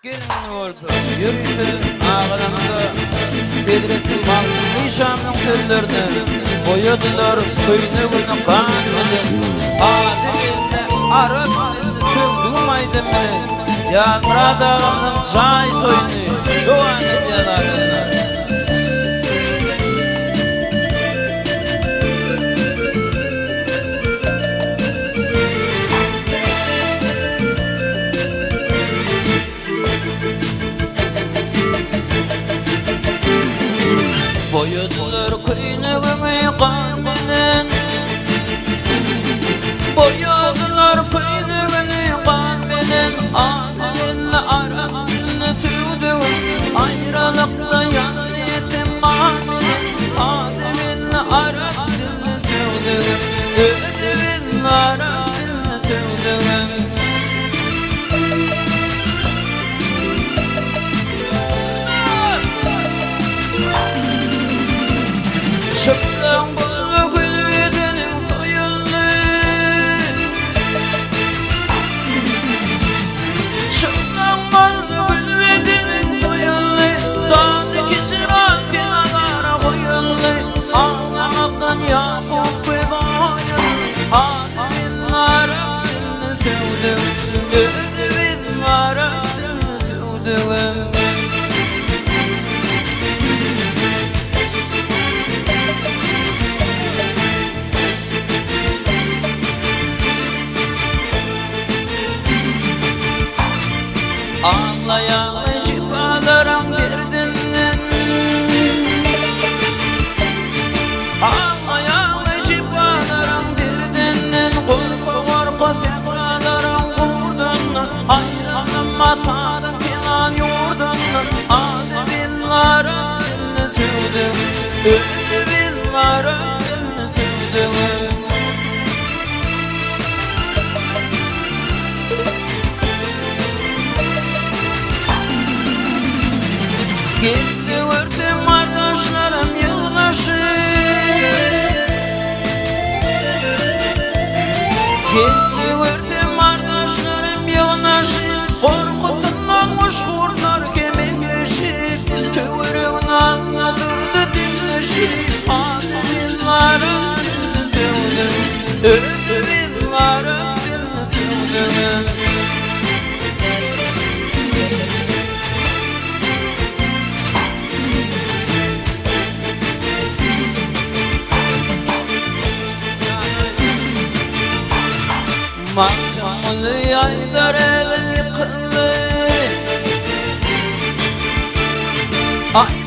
Gelin olsa yürüyüşü ağlamda Bedrettin Balkın Nişan'ın sözlerini boyadılar köyüne bunu kanmadı. Adım elde Arap dilini söndürmaydı bile. Yağmura dağının çay soyunu doğan ediyorlar. Boyadılar kıyınağını kanmeden Boyadılar kıyınağını kanmeden Adem'inle Arap dilini tüydüm Ayrılıkta yanı yetim kanmeden Adem'inle Arap dilini tüydüm Adem'inle Arap dilini tüydüm Şıktan buzlu gülvedenin soyuldu Şıktan buzlu gülvedenin soyuldu Dağdaki çırak kenara koyuldu Ağlamaktan Yakup ve boyun Adem'in Arap dilini sevdim Adem'in Arap dilini sevdim Ağlayan cipalarım derdinden Ağlayan cipalarım derdinden Korku korku tekralarım vurdun Ayrılma tadın kenan yurdun Adem'in Arap dilini sevdim Adem'in Arap dilini sevdim Gitti vurtum kardeşlerim yığılaşır Gitti vurtum kardeşlerim yığılaşır Korkutundan kuşkurlar kemikleşip Tüvürüğün anladırdı dinleşip Adem'in Arap dilini sevdim Adem'in Arap dilini sevdim Mahkumlu yaydar evin yıkıldı Ay